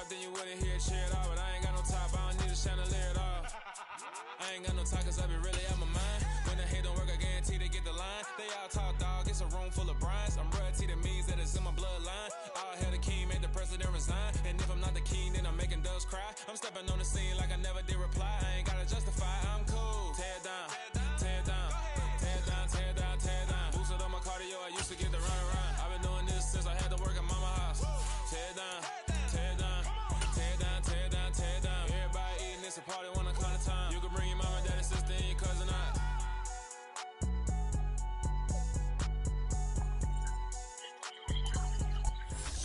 top, then you wouldn't hear cheer at all. But I ain't got no top, I don't need a chandelier at all. I ain't got no talk, cause I be really out my mind. When the hate don't work, I guarantee they get the line. They all talk, dog, it's a room full of brinds. I'm royalty, that means that it's in my bloodline. All hell the king, made the president resign. And if I'm not the king, then I'm making doves cry. I'm stepping on the scene like I never did reply. I ain't gotta justify, I'm cool. Tear down, tear down, tear down, tear down, tear down. Boosted on my cardio, I used to get the run around. I've been doing this since I had to work at mama house. Tear down, tear down, tear down, tear down, tear down. Everybody eating, it's a party, one o'clock time. You can bring your mama, daddy, sister, and your cousin out.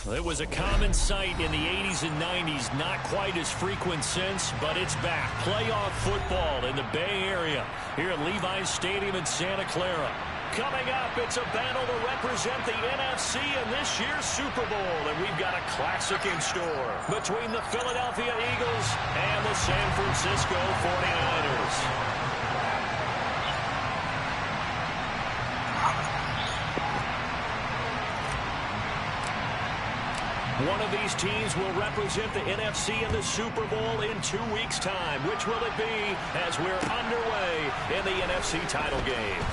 Well, it was a common sight in the 80s and 90s, not quite as frequent since, but it's back. Playoff football in the Bay Area here at Levi's Stadium in Santa Clara. Coming up, it's a battle to represent the NFC in this year's Super Bowl, and we've got a classic in store between the Philadelphia Eagles and the San Francisco 49ers. One of these teams will represent the NFC in the Super Bowl in 2 weeks' time. Which will it be as we're underway in the NFC title game?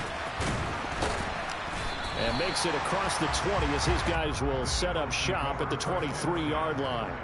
And makes it across the 20 as his guys will set up shop at the 23-yard line.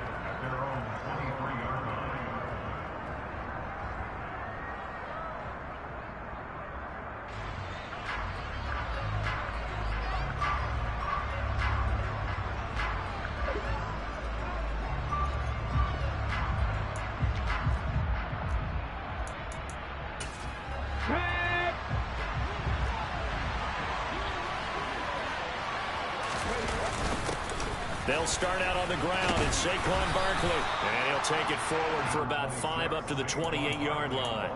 They'll start out on the ground. It's Saquon Barkley. And he'll take it forward for about 5 up to the 28-yard line.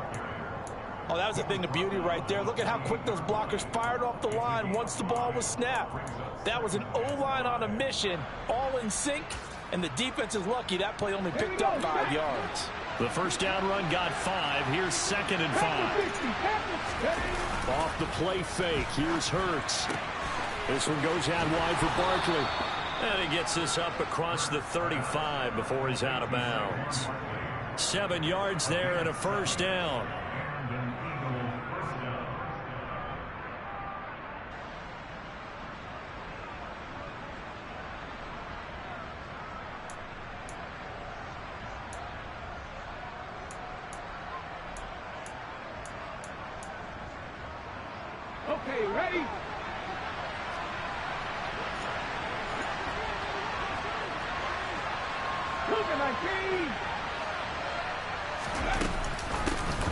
Oh, that was a thing of beauty right there. Look at how quick those blockers fired off the line once the ball was snapped. That was an O-line on a mission, all in sync, and the defense is lucky that play only picked up 5 yards. The first down run got 5. Here's 2nd and 5. Off the play fake. Here's Hurts. This one goes out wide for Barkley. And he gets this up across the 35 before he's out of bounds. 7 yards there and a first down. Okay, ready?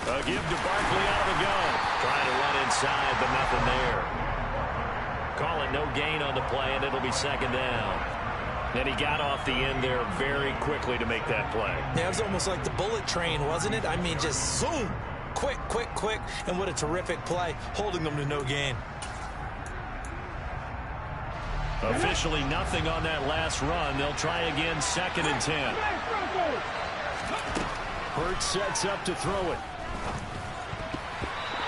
A give to Barkley out of the gun. Trying to run inside, but nothing there. Call it no gain on the play, and it'll be 2nd down. And he got off the end there very quickly to make that play. Yeah, it was almost like the bullet train, wasn't it? I mean, just zoom. Quick, quick, quick. And what a terrific play, holding them to no gain. Officially nothing on that last run. They'll try again, 2nd and 10. Hurts sets up to throw it.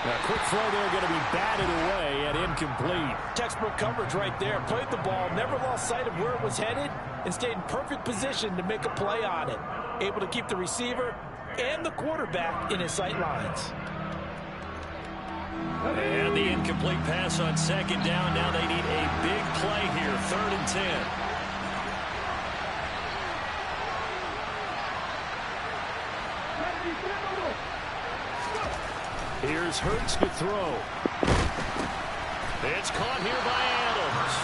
A quick throw there going to be batted away and incomplete. Textbook coverage right there. Played the ball, never lost sight of where it was headed, and stayed in perfect position to make a play on it. Able to keep the receiver and the quarterback in his sight lines. And the incomplete pass on 2nd down. Now they need a big play here. 3rd and 10. Here's Hurts to throw. It's caught here by Adams.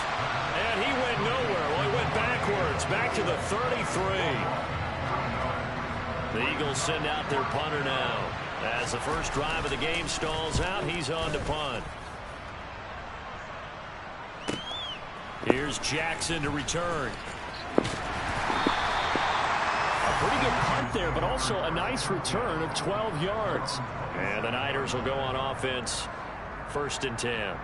And he went nowhere. Well, he went backwards. Back to the 33. The Eagles send out their punter now. As the first drive of the game stalls out, he's on to punt. Here's Jackson to return. A pretty good punt there, but also a nice return of 12 yards. And the Niners will go on offense, 1st and 10.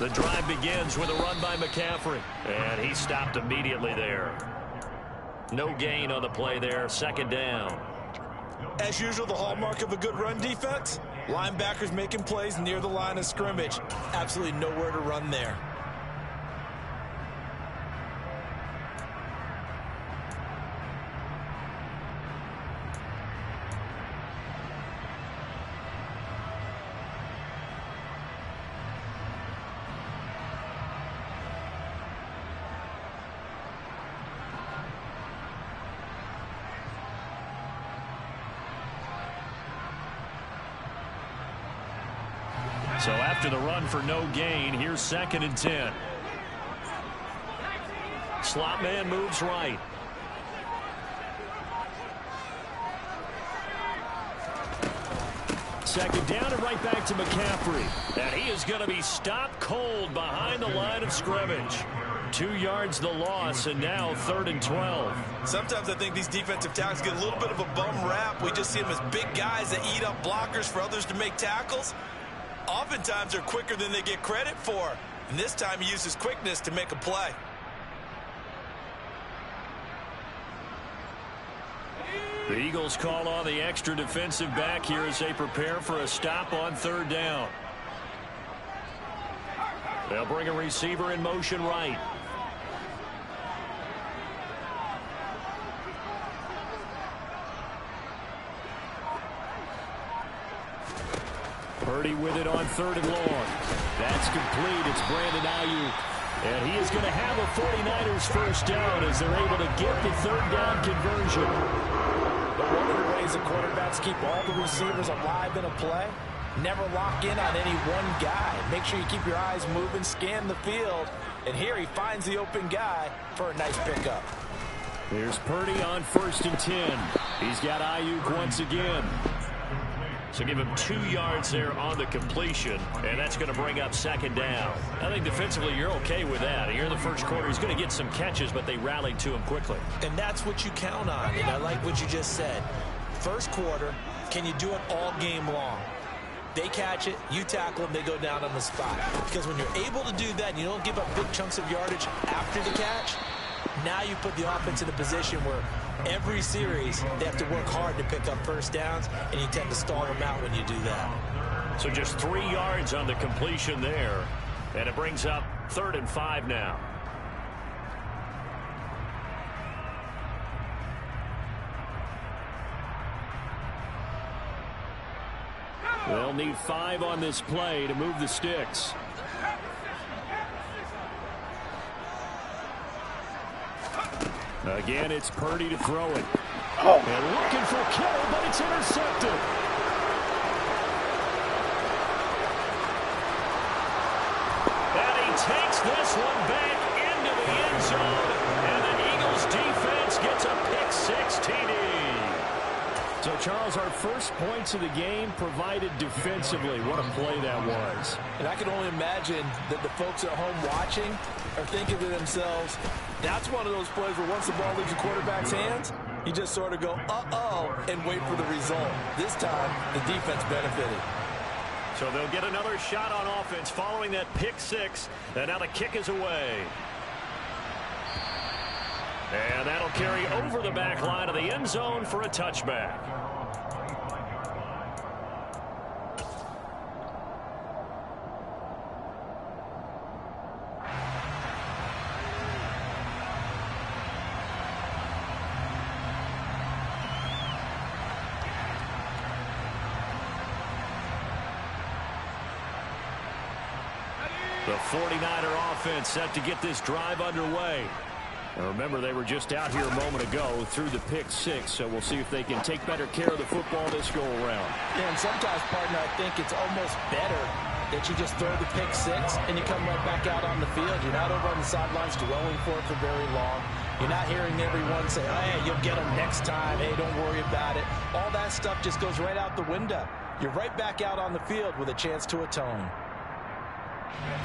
The drive begins with a run by McCaffrey. And he stopped immediately there. No gain on the play there. Second down. As usual, the hallmark of a good run defense, linebackers making plays near the line of scrimmage. Absolutely nowhere to run there. So after the run for no gain, here's 2nd and 10. Slot man moves right. Second down and right back to McCaffrey. And he is going to be stopped cold behind the line of scrimmage. 2 yards the loss, and now 3rd and 12. Sometimes I think these defensive tackles get a little bit of a bum rap. We just see them as big guys that eat up blockers for others to make tackles. Oftentimes they're quicker than they get credit for. And this time he uses quickness to make a play. The Eagles call on the extra defensive back here as they prepare for a stop on 3rd down. They'll bring a receiver in motion right. Purdy with it on 3rd and long. That's complete. It's Brandon Ayuk. And he is going to have a 49ers first down as they're able to get the 3rd down conversion. But one of the ways that quarterbacks keep all the receivers alive in a play, never lock in on any one guy. Make sure you keep your eyes moving, scan the field. And here he finds the open guy for a nice pickup. Here's Purdy on 1st and 10. He's got Ayuk once again. So give him 2 yards there on the completion, and that's going to bring up 2nd down. I think defensively you're okay with that. Here in the first quarter, he's going to get some catches, but they rallied to him quickly. And that's what you count on, and I like what you just said. First quarter, can you do it all game long? They catch it, you tackle them, they go down on the spot. Because when you're able to do that and you don't give up big chunks of yardage after the catch, now you put the offense in a position where every series they have to work hard to pick up first downs, and you tend to stall them out when you do that. So just 3 yards on the completion there, and it brings up 3rd and 5 now. They'll need 5 on this play to move the sticks. Again, it's Purdy to throw it. And looking for Kittle, but it's intercepted. And he takes this one back into the end zone. And the Eagles defense gets a pick-6 TD. So, Charles, our first points of the game provided defensively. What a play that was. And I can only imagine that the folks at home watching are thinking to themselves, that's one of those plays where once the ball leaves the quarterback's hands, you just sort of go, uh-oh, and wait for the result. This time, the defense benefited. So they'll get another shot on offense following that pick-6. And now the kick is away. And that'll carry over the back line of the end zone for a touchback. The 49er offense set to get this drive underway. Now remember, they were just out here a moment ago through the pick-6, so we'll see if they can take better care of the football this go-around. Yeah, and sometimes, partner, I think it's almost better that you just throw the pick-6 and you come right back out on the field. You're not over on the sidelines dwelling for it for very long. You're not hearing everyone say, oh, hey, you'll get them next time. Hey, don't worry about it. All that stuff just goes right out the window. You're right back out on the field with a chance to atone.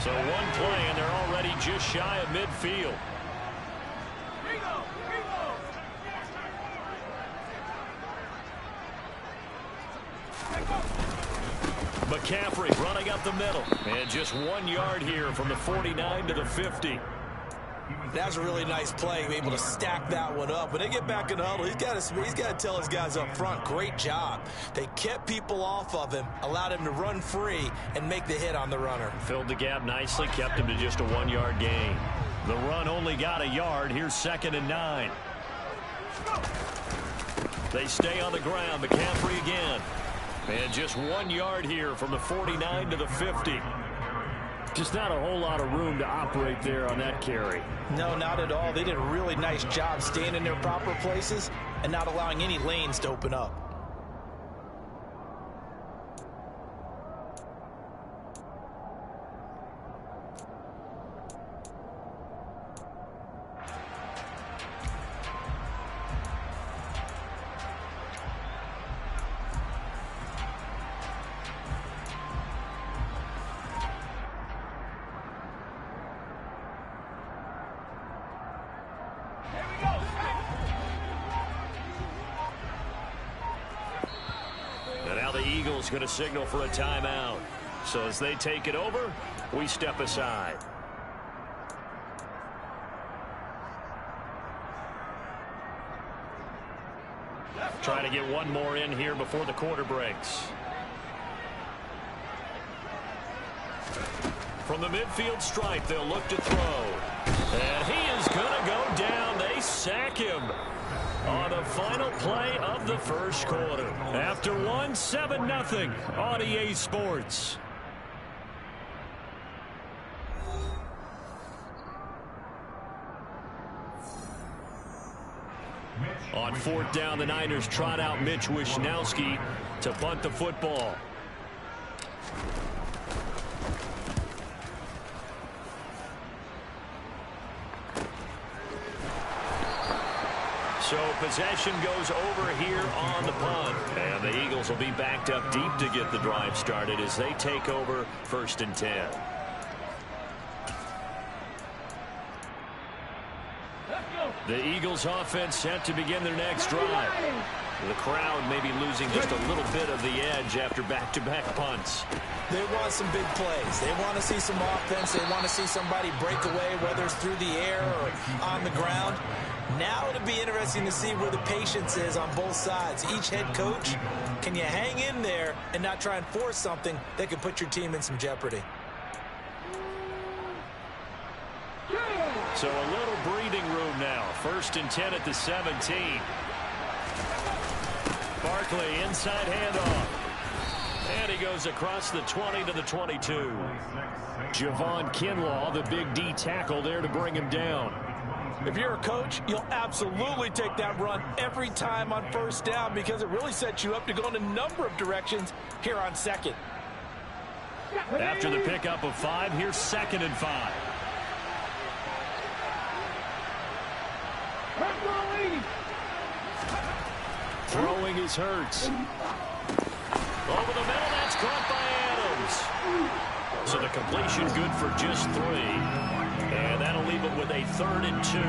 So one play, and they're already just shy of midfield. McCaffrey running up the middle. And just 1 yard here from the 49 to the 50. That's a really nice play, able to stack that one up. When they get back in the huddle, he's got to tell his guys up front, great job. They kept people off of him, allowed him to run free, and make the hit on the runner. Filled the gap nicely, kept him to just a 1 yard gain. The run only got a yard. Here's 2nd and 9. They stay on the ground. McCaffrey again. And just 1 yard here from the 49 to the 50. Just not a whole lot of room to operate there on that carry. No, not at all. They did a really nice job staying in their proper places and not allowing any lanes to open up. Going to signal for a timeout. So as they take it over, we step aside. Trying to get one more in here before the quarter breaks. From the midfield stripe, they'll look to throw. And he is going to go down. They sack him on the final play of the first quarter. After 7-0 on EA Sports. On 4th down, the Niners trot out Mitch Wishnowski to punt the football. So possession goes over here on the punt. And the Eagles will be backed up deep to get the drive started as they take over 1st and 10. The Eagles offense set to begin their next drive. The crowd may be losing just a little bit of the edge after back-to-back punts. They want some big plays. They want to see some offense. They want to see somebody break away, whether it's through the air or on the ground. Now it'll be interesting to see where the patience is on both sides. Each head coach, can you hang in there and not try and force something that could put your team in some jeopardy? So a little breathing room now. 1st and 10 at the 17. Barkley inside handoff. And he goes across the 20 to the 22. Javon Kinlaw, the big D tackle there to bring him down. If you're a coach, you'll absolutely take that run every time on 1st down because it really sets you up to go in a number of directions here on 2nd. After the pickup of 5, here's 2nd and 5. Throwing is Hurts. Over the middle, that's caught by Adams. So the completion good for just 3. And that'll leave it with a 3rd and 2.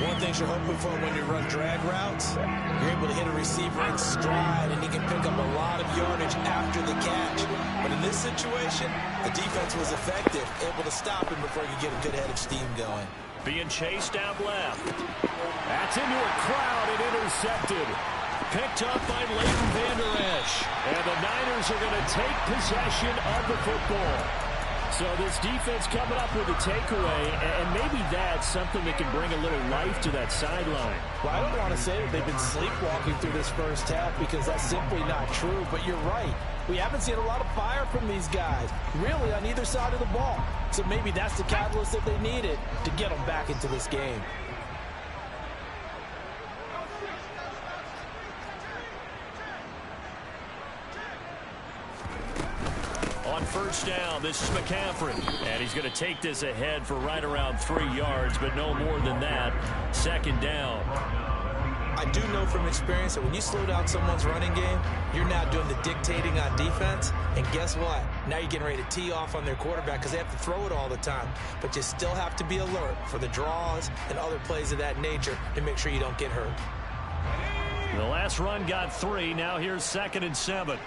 One thing you're hoping for when you run drag routes, you're able to hit a receiver in stride, and he can pick up a lot of yardage after the catch. But in this situation, the defense was effective, able to stop him before he could get a good head of steam going. Being chased out left. That's into a crowd and intercepted. Picked up by Leighton Vander Esch. And the Niners are going to take possession of the football. So this defense coming up with a takeaway, and maybe that's something that can bring a little life to that sideline. Well, I don't want to say that they've been sleepwalking through this first half because that's simply not true, but you're right. We haven't seen a lot of fire from these guys, really, on either side of the ball. So maybe that's the catalyst that they needed to get them back into this game. On 1st down, this is McCaffrey. And he's going to take this ahead for right around 3 yards, but no more than that. 2nd down. I do know from experience that when you slow down someone's running game, you're now doing the dictating on defense. And guess what? Now you're getting ready to tee off on their quarterback because they have to throw it all the time. But you still have to be alert for the draws and other plays of that nature to make sure you don't get hurt. The last run got 3. Now here's 2nd and 7.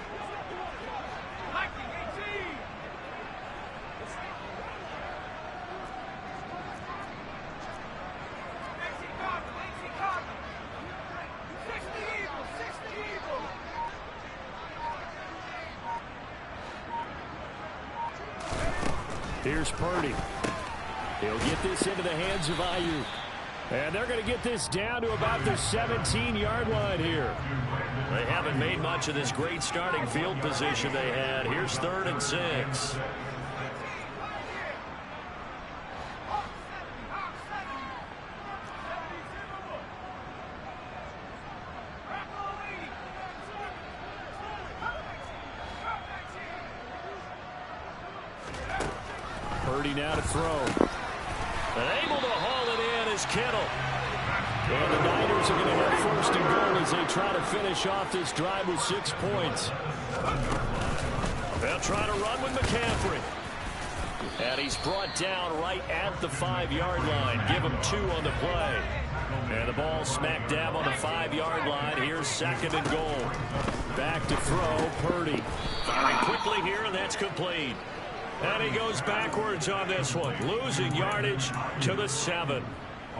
here's Purdy. He'll get this into the hands of Ayuk. And they're going to get this down to about the 17-yard line here. They haven't made much of this great starting field position they had. Here's 3rd and 6. Purdy now to throw. And able to haul it in is Kittle. And the Niners are going to have 1st and goal as they try to finish off this drive with 6 points. They'll try to run with McCaffrey. And he's brought down right at the 5-yard line. Give him 2 on the play. And the ball smack dab on the 5-yard line. Here's 2nd and goal. Back to throw, Purdy. Firing quickly here, and that's complete. And he goes backwards on this one, losing yardage to the 7.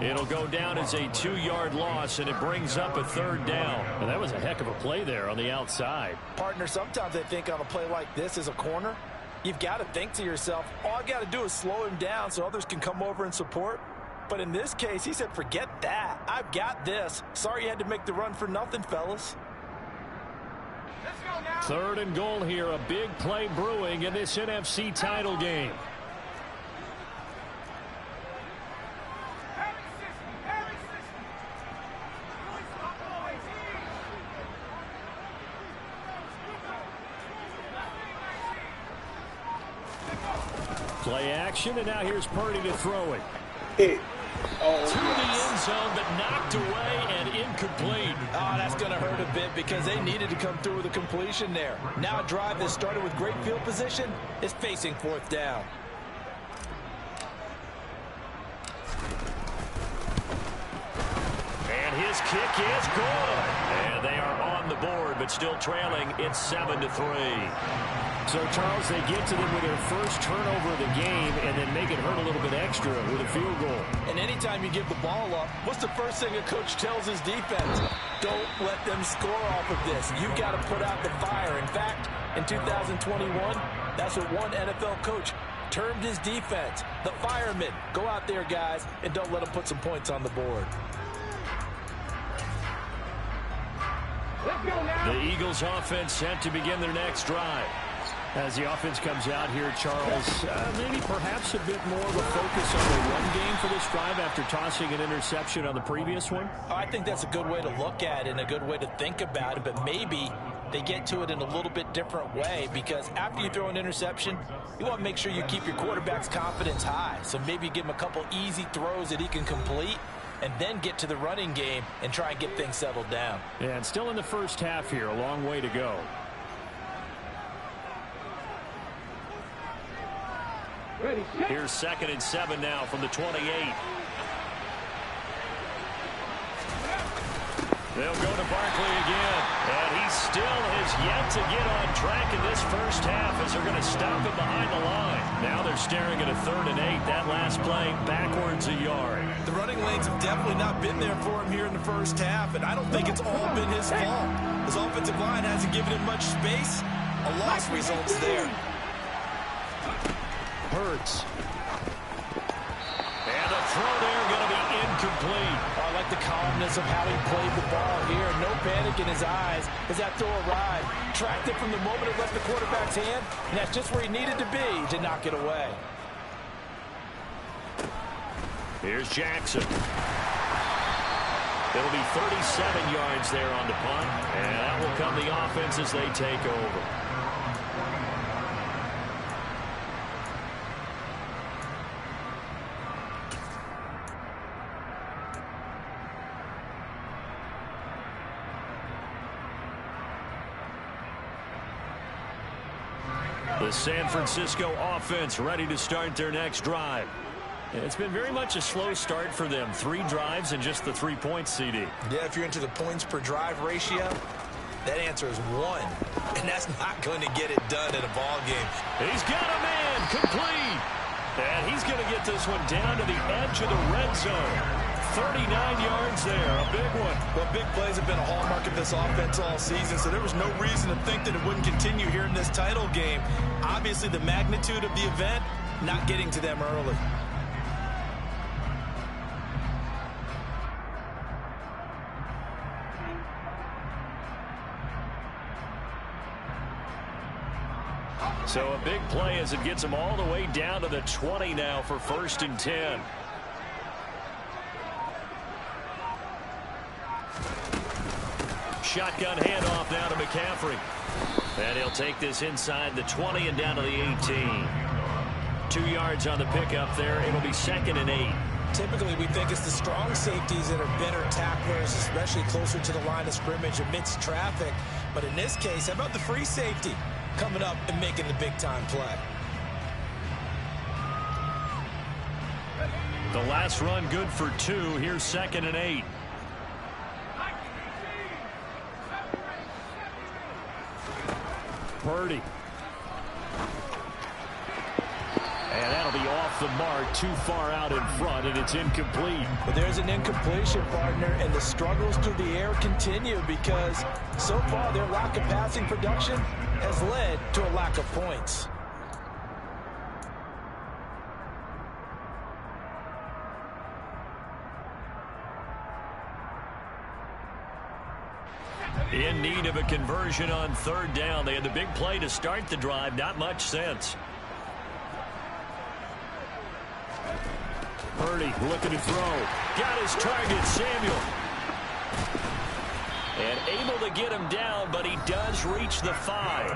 It'll go down as a 2-yard loss, and it brings up a 3rd down. And that was a heck of a play there on the outside. Partner, sometimes I think on a play like this as a corner, you've got to think to yourself, all I got to do is slow him down so others can come over and support. But in this case, he said, forget that. I've got this. Sorry you had to make the run for nothing, fellas. 3rd and goal here, a big play brewing in this NFC title game. Play action, and now here's Purdy to throw it. To the end zone, but knocked away and incomplete. Oh, that's going to hurt a bit because they needed to come through with a completion there. Now a drive that started with great field position is facing 4th down. And his kick is good. And they are on the board, but still trailing. It's 7-3. So, Charles, they get to them with their first turnover of the game and then make it hurt a little bit extra with a field goal. And anytime you give the ball up, what's the first thing a coach tells his defense? Don't let them score off of this. You've got to put out the fire. In fact, in 2021, that's what one NFL coach termed his defense. The firemen. Go out there, guys, and don't let them put some points on the board. The Eagles offense set to begin their next drive. As the offense comes out here, Charles, maybe perhaps a bit more of a focus on the run game for this drive after tossing an interception on the previous one? I think that's a good way to look at it and a good way to think about it, but maybe they get to it in a little bit different way because after you throw an interception, you want to make sure you keep your quarterback's confidence high. So maybe give him a couple easy throws that he can complete and then get to the running game and try and get things settled down. Yeah, and still in the first half here, a long way to go. Here's 2nd and 7 now from the 28. They'll go to Barkley again. And he still has yet to get on track in this first half as they're going to stop him behind the line. Now they're staring at a 3rd and 8. That last play backwards a yard. The running lanes have definitely not been there for him here in the first half, and I don't think it's all been his fault. His offensive line hasn't given him much space. A loss results there. Hurts. And the throw there going to be incomplete. I like the calmness of how he played the ball here. No panic in his eyes as that throw arrived. Tracked it from the moment it left the quarterback's hand, and that's just where he needed to be to knock it away. Here's Jackson. It'll be 37 yards there on the punt, and that will come the offense as they take over. The San Francisco offense ready to start their next drive. It's been very much a slow start for them. 3 drives and just the 3 points, CD. Yeah, if you're into the points per drive ratio, that answer is 1. And that's not going to get it done in a ball game. He's got a man complete. And he's going to get this one down to the edge of the red zone. 39 yards there, a big one. Well, big plays have been a hallmark of this offense all season, so there was no reason to think that it wouldn't continue here in this title game. Obviously, the magnitude of the event not getting to them early. So a big play as it gets them all the way down to the 20 now for 1st and 10. Shotgun handoff now to McCaffrey. And he'll take this inside the 20 and down to the 18. 2 yards on the pickup there. It'll be 2nd and 8. Typically, we think it's the strong safeties that are better tacklers, especially closer to the line of scrimmage amidst traffic. But in this case, how about the free safety coming up and making the big-time play? The last run good for 2. Here's 2nd and 8. Purdy. And that'll be off the mark, too far out in front, and it's incomplete. But there's an incompletion, partner, and the struggles through the air continue because so far their lack of passing production has led to a lack of points. In need of a conversion on 3rd down. They had the big play to start the drive. Not much sense. Purdy looking to throw. Got his target, Samuel. And able to get him down, but he does reach the 5.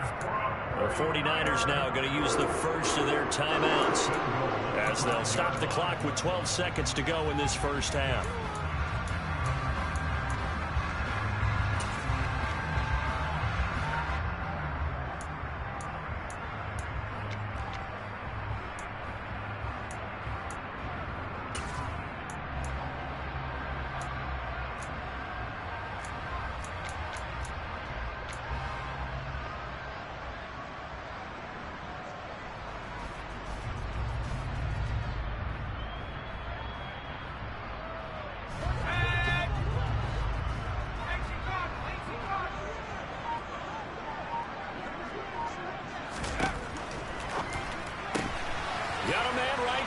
The 49ers now going to use the first of their timeouts as they'll stop the clock with 12 seconds to go in this first half.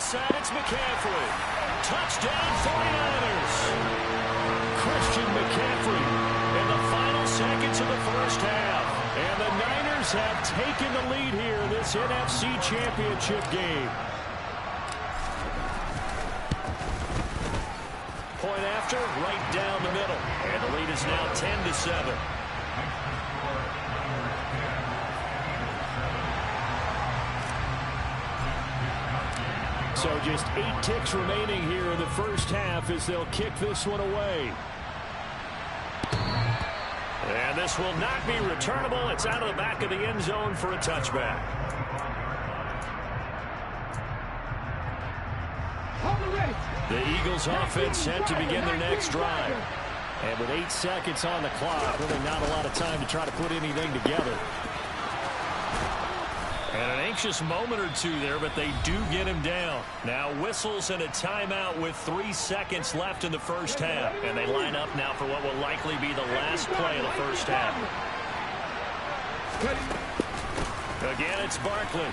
Side, it's McCaffrey. Touchdown 49ers. Christian McCaffrey in the final seconds of the first half. And the Niners have taken the lead here in this NFC Championship game. Point after, right down the middle. And the lead is now 10-7. So just 8 ticks remaining here in the first half as they'll kick this one away. And this will not be returnable. It's out of the back of the end zone for a touchback. The Eagles offense set to begin their next drive. And with 8 seconds on the clock, really not a lot of time to try to put anything together. And an anxious moment or two there, but they do get him down. Now whistles and a timeout with 3 seconds left in the first half. And they line up now for what will likely be the last play of the first half. Again, it's Barkley.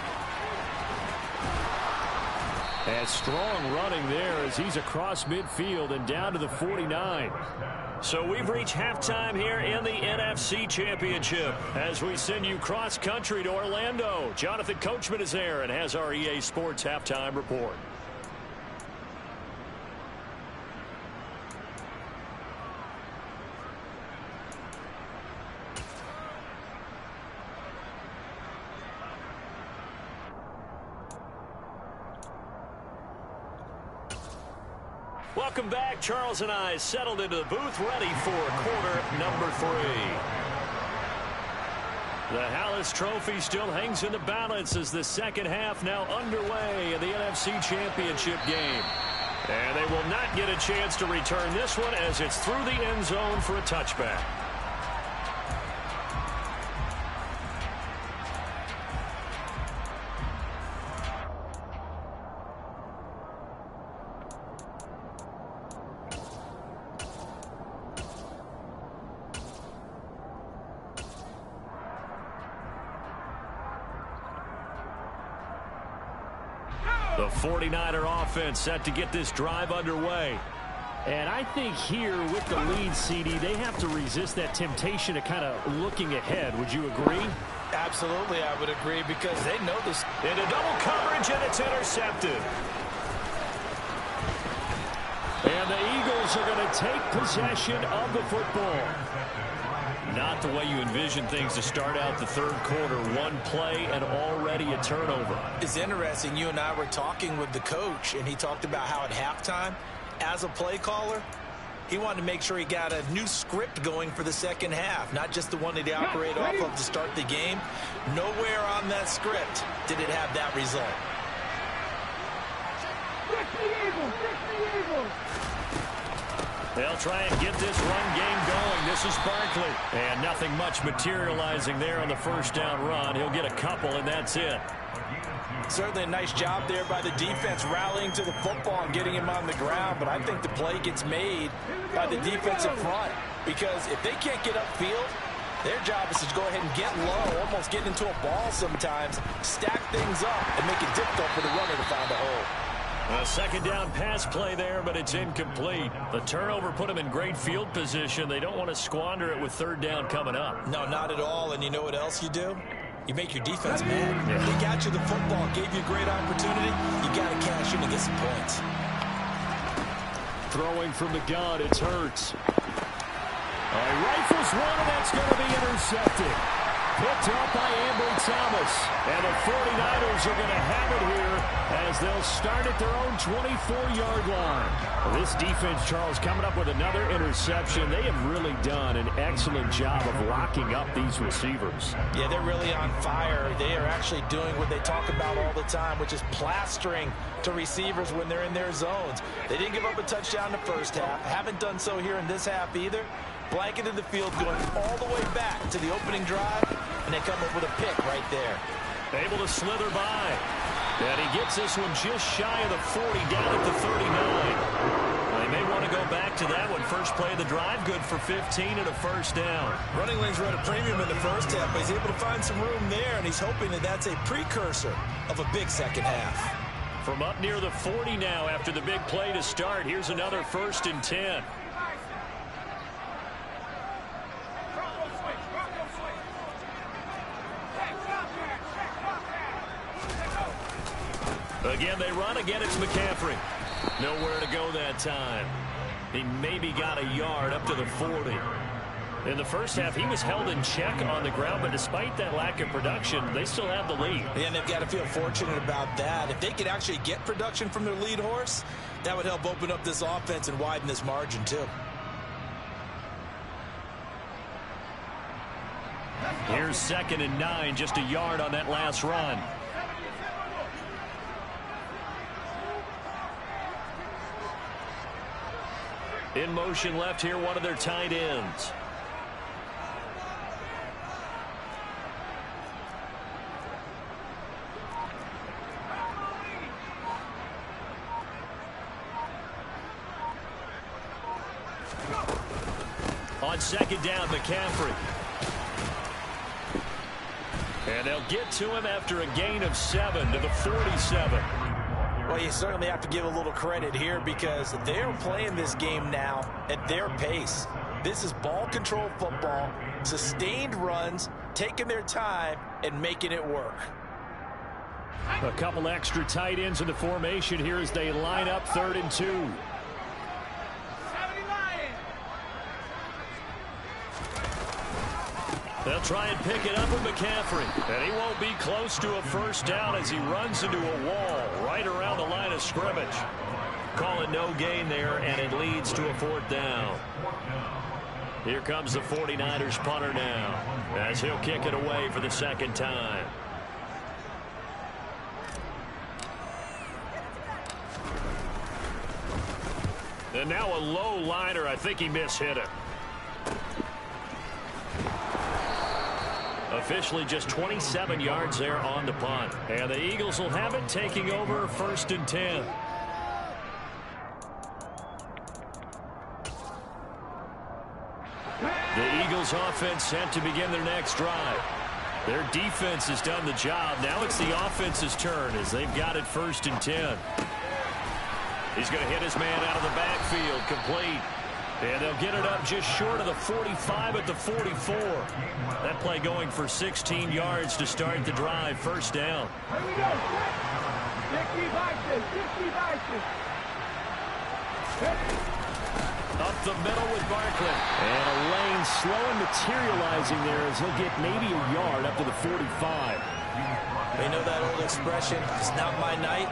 And strong running there as he's across midfield and down to the 49. So we've reached halftime here in the NFC Championship as we send you cross-country to Orlando. Jonathan Coachman is there and has our EA Sports Halftime Report. Welcome back. Charles and I settled into the booth, ready for quarter number 3. The Hallis Trophy still hangs in the balance as the second half now underway in the NFC Championship game. And they will not get a chance to return this one as it's through the end zone for a touchback. The 49er offense set to get this drive underway. And I think here with the lead, CD, they have to resist that temptation of kind of looking ahead. Would you agree? Absolutely, I would agree, because they know this. Into double coverage, and it's intercepted. And the Eagles are going to take possession of the football. Not the way you envision things to start out the third quarter. One play and already a turnover. It's interesting. You and I were talking with the coach, and he talked about how at halftime, as a play caller, he wanted to make sure he got a new script going for the second half, not just the one that he operated off of to start the game. Nowhere on that script did it have that result. They'll try and get this run game going. This is Barkley. And nothing much materializing there on the first down run. He'll get a couple, and that's it. Certainly a nice job there by the defense rallying to the football and getting him on the ground. But I think the play gets made by the defensive front, because if they can't get upfield, their job is to go ahead and get low, almost get into a ball sometimes, stack things up, and make it difficult for the runner to find a hole. A second down pass play there, but it's incomplete. The turnover put them in great field position. They don't want to squander it with third down coming up. No, not at all. And you know what else you do? You make your defense mad. Yeah. They got you the football, gave you a great opportunity. You got to cash in and get some points. Throwing from the gun, it's Hurts. Rifles one, and that's going to be intercepted. Picked up by Ambry Thomas. And the 49ers are going to have it here as they'll start at their own 24-yard line. Well, this defense, Charles, coming up with another interception. They have really done an excellent job of locking up these receivers. Yeah, they're really on fire. They are actually doing what they talk about all the time, which is plastering to receivers when they're in their zones. They didn't give up a touchdown in the first half. Haven't done so here in this half either. Blanketed the field, going all the way back to the opening drive, and they come up with a pick right there. Able to slither by. And he gets this one just shy of the 40, down at the 39. They may want to go back to that one. First play of the drive, good for 15 and a first down. Running lanes were at a premium in the first half, but he's able to find some room there, and he's hoping that that's a precursor of a big second half. From up near the 40 now after the big play to start, here's another 1st and 10. Again, they run. Again, it's McCaffrey. Nowhere to go that time. He maybe got a yard up to the 40. In the first half, he was held in check on the ground, but despite that lack of production, they still have the lead. And they've got to feel fortunate about that. If they could actually get production from their lead horse, that would help open up this offense and widen this margin, too. Here's 2nd and 9, just a yard on that last run. In motion left here, one of their tight ends. On 2nd down, McCaffrey. And they'll get to him after a gain of 7 to the 47. Well, you certainly have to give a little credit here, because they're playing this game now at their pace. This is ball control football, sustained runs, taking their time and making it work. A couple extra tight ends in the formation here as they line up 3rd and 2. They'll try and pick it up with McCaffrey. And he won't be close to a first down as he runs into a wall right around the line of scrimmage. Calling no gain there, and it leads to a 4th down. Here comes the 49ers punter now, as he'll kick it away for the 2nd time. And now a low liner. I think he mishit it. Officially just 27 yards there on the punt. And the Eagles will have it, taking over 1st and 10. The Eagles offense set to begin their next drive. Their defense has done the job. Now it's the offense's turn as they've got it 1st and 10. He's going to hit his man out of the backfield, complete. And they'll get it up just short of the 45 at the 44. That play going for 16 yards to start the drive. 1st down. Here we go. 60 Up the middle with Barkley. And a lane slow and materializing there as he'll get maybe a yard up to the 45. They know that old expression, it's not my night.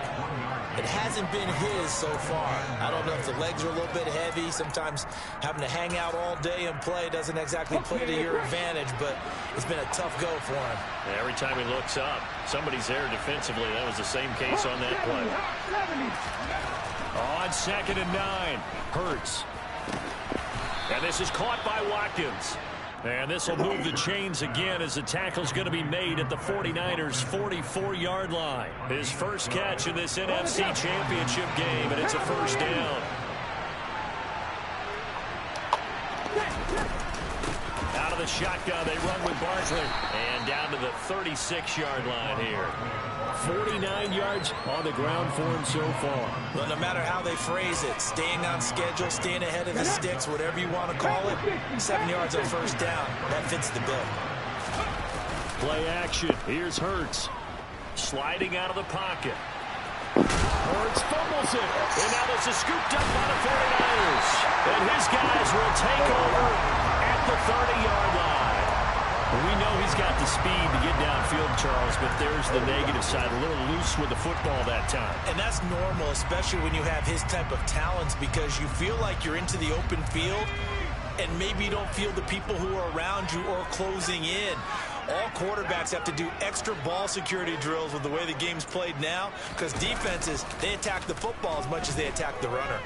It hasn't been his so far. I don't know if the legs are a little bit heavy. Sometimes having to hang out all day and play doesn't exactly play to your advantage, but it's been a tough go for him. Every time he looks up, somebody's there defensively. That was the same case on that play. On 2nd and 9, Hurts. And this is caught by Watkins. And this will move the chains again as the tackle's going to be made at the 49ers' 44-yard line. His first catch in this NFC Championship game, and it's a 1st down. Out of the shotgun, they run with Barkley. And down to the 36-yard line here. 49 yards on the ground for him so far. Well, no matter how they phrase it, staying on schedule, staying ahead of the sticks, whatever you want to call it, 7 yards on 1st down, that fits the bill. Play action. Here's Hurts. Sliding out of the pocket. Hurts fumbles it. And now this is scooped up by the 49ers. And his guys will take over at the 30-yard line. We know he's got the speed to get downfield, Charles, but there's the negative side. A little loose with the football that time. And that's normal, especially when you have his type of talents, because you feel like you're into the open field and maybe you don't feel the people who are around you or closing in. All quarterbacks have to do extra ball security drills with the way the game's played now, because defenses, they attack the football as much as they attack the runner.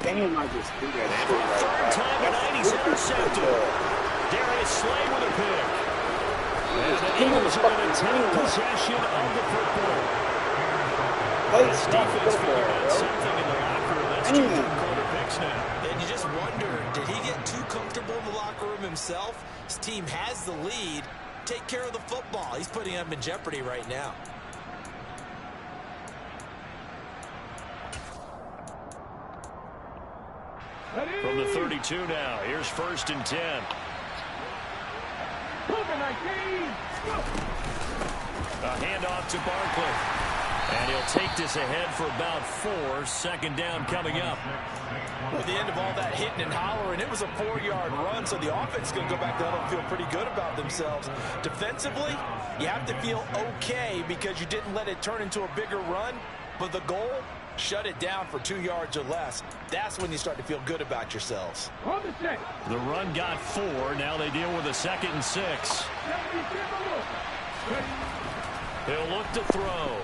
Damn, I just do that. 3rd time tonight, he's intercepted. Darius Slay with a pick. And the Eagles are going to take possession of the football. This defense figured out something in the locker room. That's 2 quarter picks now. And you just wonder, did he get too comfortable in the locker room himself? His team has the lead. Take care of the football. He's putting them in jeopardy right now. From the 32 now, here's 1st and 10. A handoff to Barkley. And he'll take this ahead for about 4. 2nd down coming up. With the end of all that hitting and hollering, it was a 4-yard run, so the offense is going to go back down and feel pretty good about themselves. Defensively, you have to feel okay because you didn't let it turn into a bigger run, but the goal, shut it down for 2 yards or less. That's when you start to feel good about yourselves. The run got 4. Now they deal with a 2nd and 6. He'll look to throw.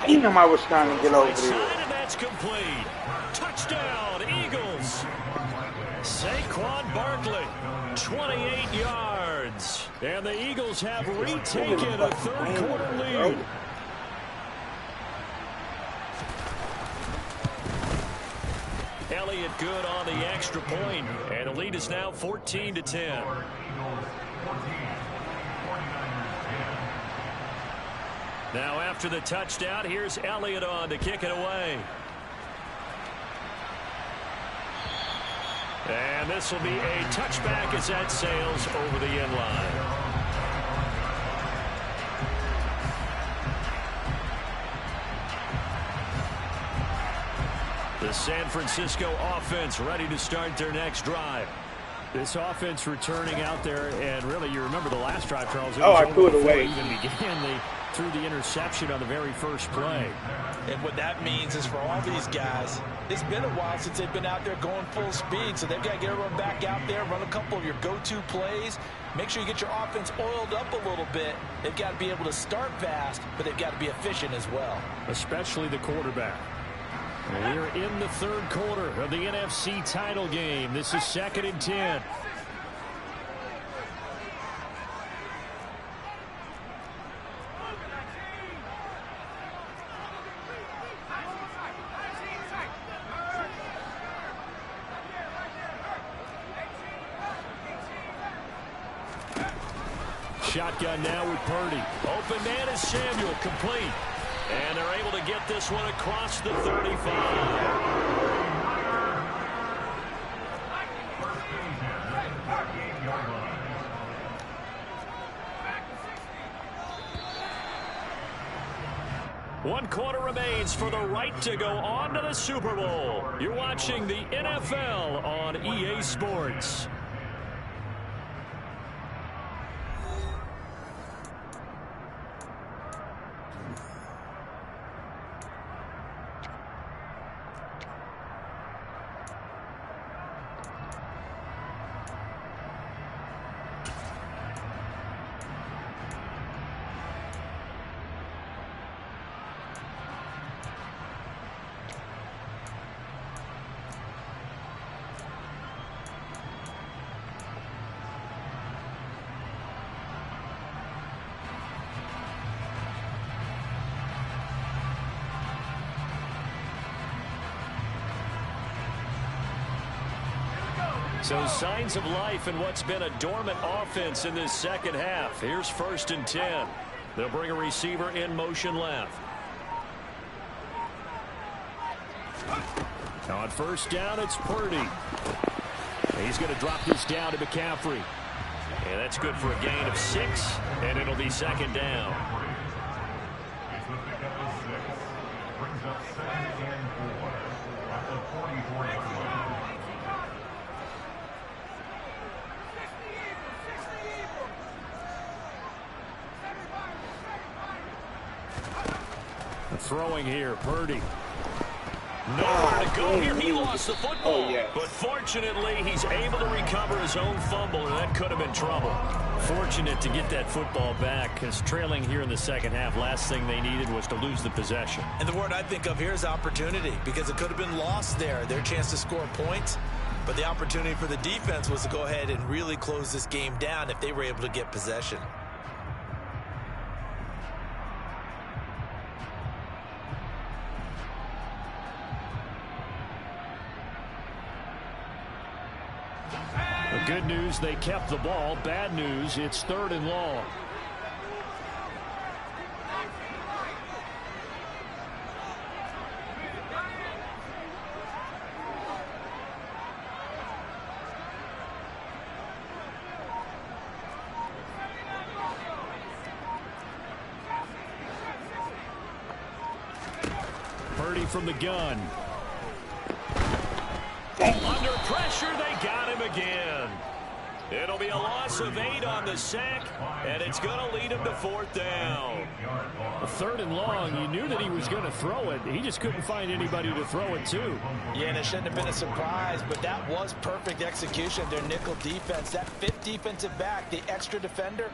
You know I was trying to get over Side, there. and that's complete. Touchdown, Eagles. Saquon Barkley, 28 yards. And the Eagles have retaken a 3rd quarter lead. Elliott good on the extra point, and the lead is now 14-10. Now after the touchdown, here's Elliott on to kick it away. And this will be a touchback as that sails over the end line. The San Francisco offense ready to start their next drive. This offense returning out there, and really, you remember the last drive, Charles. I threw it away. Even began, they threw the interception on the very first play. And what that means is for all these guys, it's been a while since they've been out there going full speed, so they've got to get everyone back out there, run a couple of your go-to plays, make sure you get your offense oiled up a little bit. They've got to be able to start fast, but they've got to be efficient as well. Especially the quarterback. We're in the 3rd quarter of the NFC title game. This is 2nd and 10. shotgun now with Purdy. Open man is Samuel, complete. And they're able to get this one across the 35. One quarter remains for the right to go on to the Super Bowl. You're watching the NFL on EA Sports. So signs of life in what's been a dormant offense in this second half. Here's 1st and 10. They'll bring a receiver in motion left. On 1st down, it's Purdy. He's going to drop this down to McCaffrey. And that's good for a gain of 6, and it'll be 2nd down. Throwing here, Purdy. Nowhere to go here. He lost the football. But fortunately, he's able to recover his own fumble, and that could have been trouble. Fortunate to get that football back, because trailing here in the second half, last thing they needed was to lose the possession. And the word I think of here is opportunity, because it could have been lost there. Their chance to score points. But the opportunity for the defense was to go ahead and really close this game down if they were able to get possession. Good news, they kept the ball. Bad news, it's 3rd and long. Purdy from the gun. Under pressure, they got him again. It'll be a loss of 8 on the sack, and it's going to lead him to 4th down. 3rd and long, you knew that he was going to throw it. He just couldn't find anybody to throw it to. Yeah, and it shouldn't have been a surprise, but that was perfect execution of their nickel defense. That 5th defensive back, the extra defender,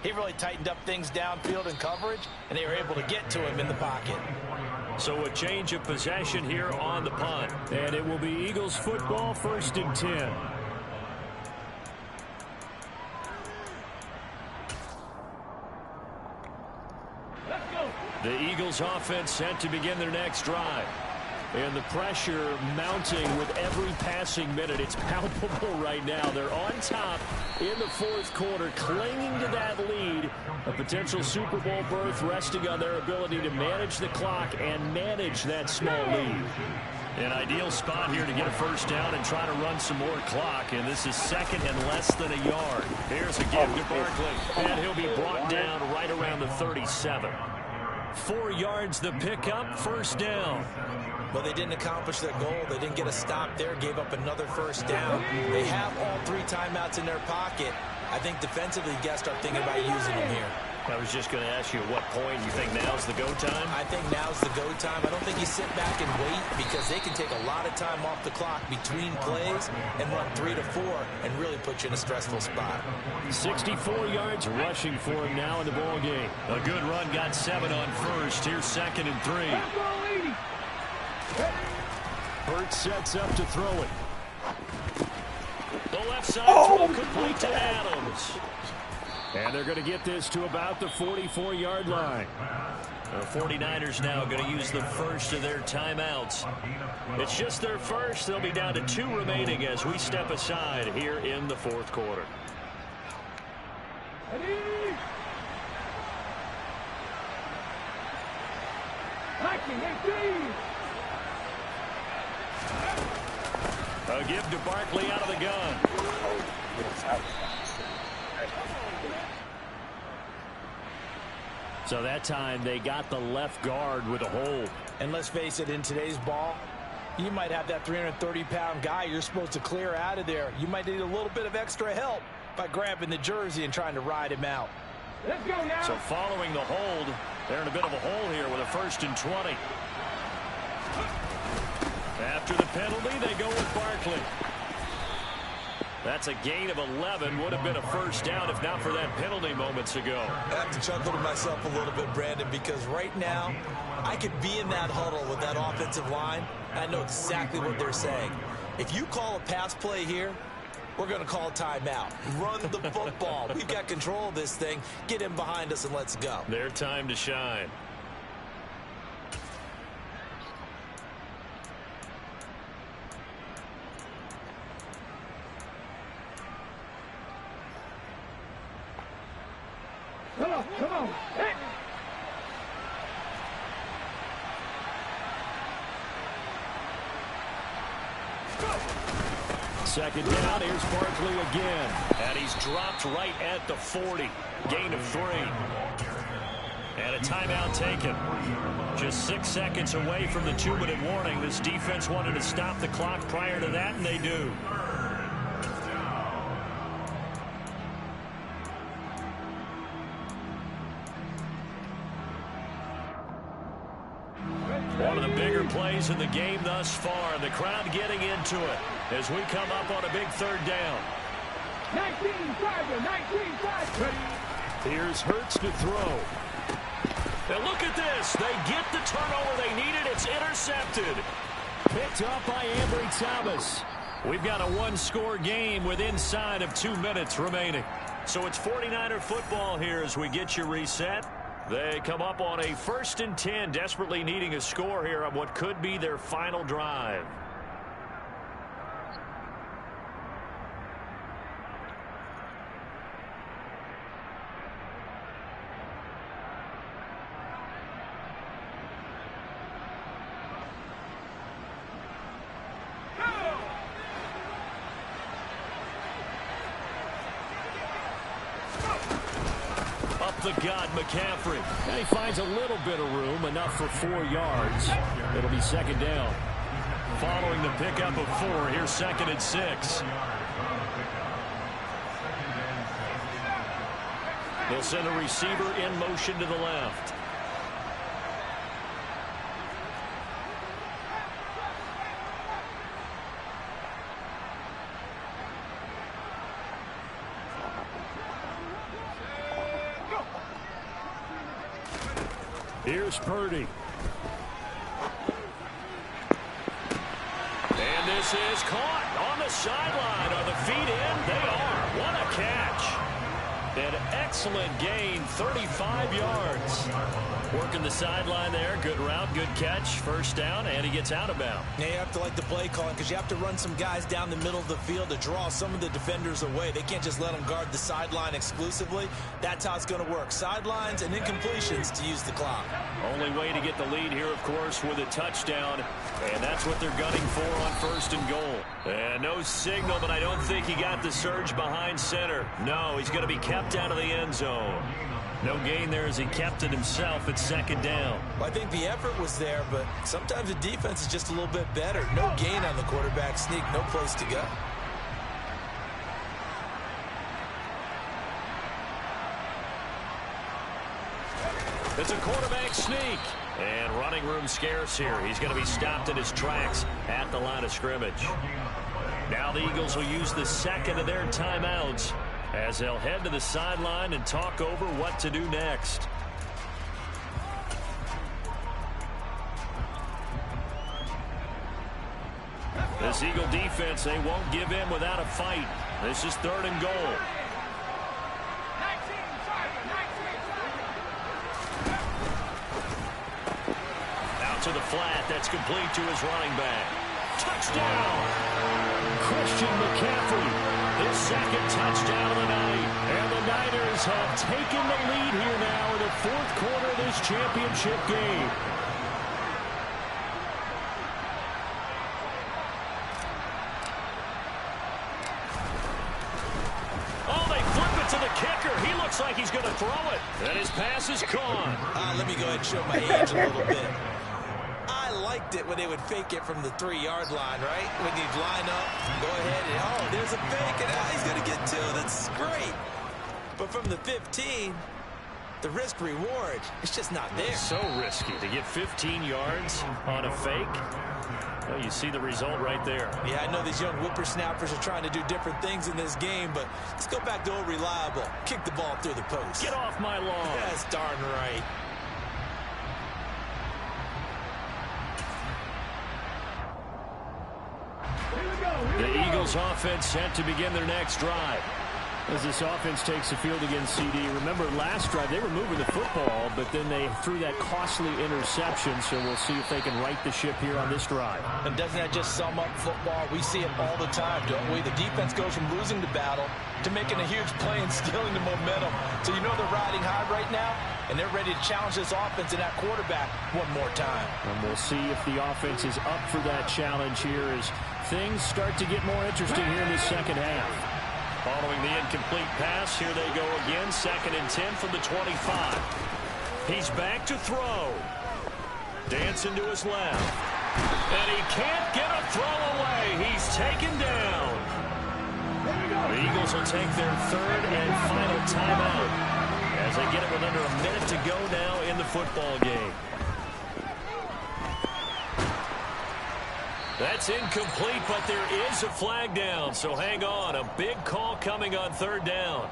he really tightened up things downfield in coverage, and they were able to get to him in the pocket. So a change of possession here on the punt. And it will be Eagles football, 1st and 10. The Eagles offense set to begin their next drive. And the pressure mounting with every passing minute. It's palpable right now. They're on top in the 4th quarter, clinging to that lead. A potential Super Bowl berth resting on their ability to manage the clock and manage that small lead. An ideal spot here to get a 1st down and try to run some more clock. And this is 2nd and less than a yard. Here's a give to Barkley. And he'll be brought down right around the 37. 4 yards the pickup, 1st down. Well, they didn't accomplish their goal. They didn't get a stop there, gave up another 1st down. They have all 3 timeouts in their pocket. I think defensively, you got to start thinking about using them here. I was just going to ask you at what point you think now's the go time? I think now's the go time. I don't think you sit back and wait, because they can take a lot of time off the clock between plays and run 3 to 4 and really put you in a stressful spot. 64 yards rushing for him now in the ball game. A good run, got 7 on 1st. Here's 2nd and 3. Burt sets up to throw it. The left side throw complete to Adams. And they're going to get this to about the 44-yard line. The 49ers now going to use the first of their timeouts. It's just their first. They'll be down to 2 remaining as we step aside here in the 4th quarter. A give to Barkley out of the gun. So that time they got the left guard with a hold. And let's face it, in today's ball, you might have that 330-pound guy you're supposed to clear out of there. You might need a little bit of extra help by grabbing the jersey and trying to ride him out. Let's go now. So following the hold, they're in a bit of a hole here with a 1st and 20. After the penalty, they go with Barkley. That's a gain of 11. Would have been a 1st down if not for that penalty moments ago. I have to chuckle to myself a little bit, Brandon, because right now I could be in that huddle with that offensive line. I know exactly what they're saying. If you call a pass play here, we're going to call a timeout. Run the football. We've got control of this thing. Get him behind us and let's go. Their time to shine. Come on. Hey. Second down, here's Barkley again. And he's dropped right at the 40. Gain of 3. And a timeout taken. Just 6 seconds away from the 2-minute warning. This defense wanted to stop the clock prior to that, and they do. One of the bigger plays in the game thus far. The crowd getting into it as we come up on a big 3rd down. 19-5. Here's Hurts to throw. And look at this. They get the turnover they needed. It's intercepted. Picked up by Ambry Thomas. We've got a 1-score game with inside of 2 minutes remaining. So it's 49er football here as we get you reset. They come up on a 1st and 10, desperately needing a score here on what could be their final drive. The gut, McCaffrey. And he finds a little bit of room, enough for 4 yards. It'll be 2nd down. Following the pickup of 4, here's 2nd and 6. They'll send a receiver in motion to the left. Here's Purdy. And this is caught on the sideline. Are the feet in? They are. What a catch. An excellent gain, 35 yards. Working the sideline there. Good route, good catch. 1st down, and he gets out of bounds. Now you have to like the play calling because you have to run some guys down the middle of the field to draw some of the defenders away. They can't just let them guard the sideline exclusively. That's how it's going to work. Sidelines and incompletions to use the clock. Only way to get the lead here, of course, with a touchdown. And that's what they're gunning for on 1st and goal. And no signal, but I don't think he got the surge behind center. No, he's going to be kept out of the end zone. No gain there as he kept it himself at 2nd down. Well, I think the effort was there, but sometimes the defense is just a little bit better. No gain on the quarterback sneak, no place to go. It's a quarterback sneak. And running room scarce here. He's going to be stopped in his tracks at the line of scrimmage. Now the Eagles will use the 2nd of their timeouts as they'll head to the sideline and talk over what to do next. This Eagle defense, they won't give in without a fight. This is 3rd and goal. Out to the flat. That's complete to his running back. Touchdown! Christian McCaffrey. His 2nd touchdown of the night. And the Niners Eagles have taken the lead here now in the fourth quarter of this championship game. Oh, they flip it to the kicker. He looks like he's going to throw it. And his pass is gone. Let me go ahead and show my age a little bit. I liked it when they would fake it from the 3-yard line, right? When you'd line up, go ahead, and oh, there's a fake, and he's going to get 2. That's great. But from the 15, the risk-reward, it's just not there. So risky to get 15 yards on a fake. Well, you see the result right there. Yeah, I know these young whippersnappers are trying to do different things in this game, but let's go back to old reliable. Kick the ball through the post. Get off my lawn. That's darn right. The Eagles offense set to begin their next drive. As this offense takes the field against CD, remember last drive they were moving the football, but then they threw that costly interception, so we'll see if they can right the ship here on this drive. And doesn't that just sum up football? We see it all the time, don't we? The defense goes from losing the battle to making a huge play and stealing the momentum. So you know they're riding high right now, and they're ready to challenge this offense and that quarterback one more time. And we'll see if the offense is up for that challenge here as things start to get more interesting here in the second half. Following the incomplete pass, here they go again, 2nd and 10 from the 25. He's back to throw. Dancing to his left. And he can't get a throw away. He's taken down. The Eagles will take their 3rd and final timeout as they get it with under a minute to go now in the football game. That's incomplete, but there is a flag down, so hang on. A big call coming on 3rd down.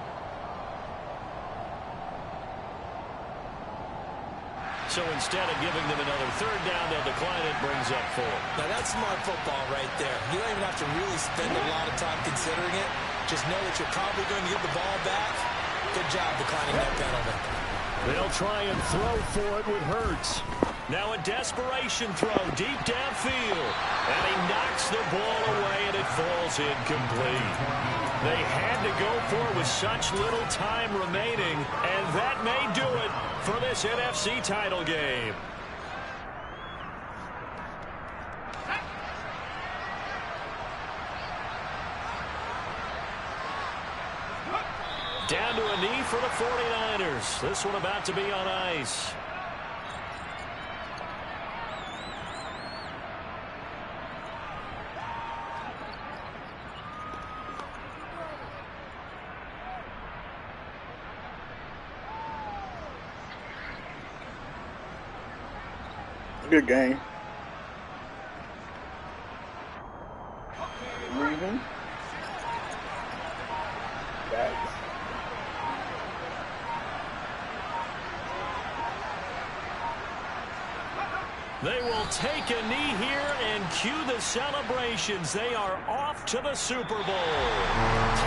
So instead of giving them another 3rd down, they'll decline it, brings up 4. Now that's smart football right there. You don't even have to really spend a lot of time considering it. Just know that you're probably going to get the ball back. Good job declining that penalty. They'll try and throw for it with Hurts. Now a desperation throw deep downfield. And he knocks the ball away, and it falls incomplete. They had to go for it with such little time remaining, and that may do it for this NFC title game. Down to a knee for the 49ers. This one about to be on ice. Good game. They will take a knee here and cue the celebrations. They are off to the Super Bowl.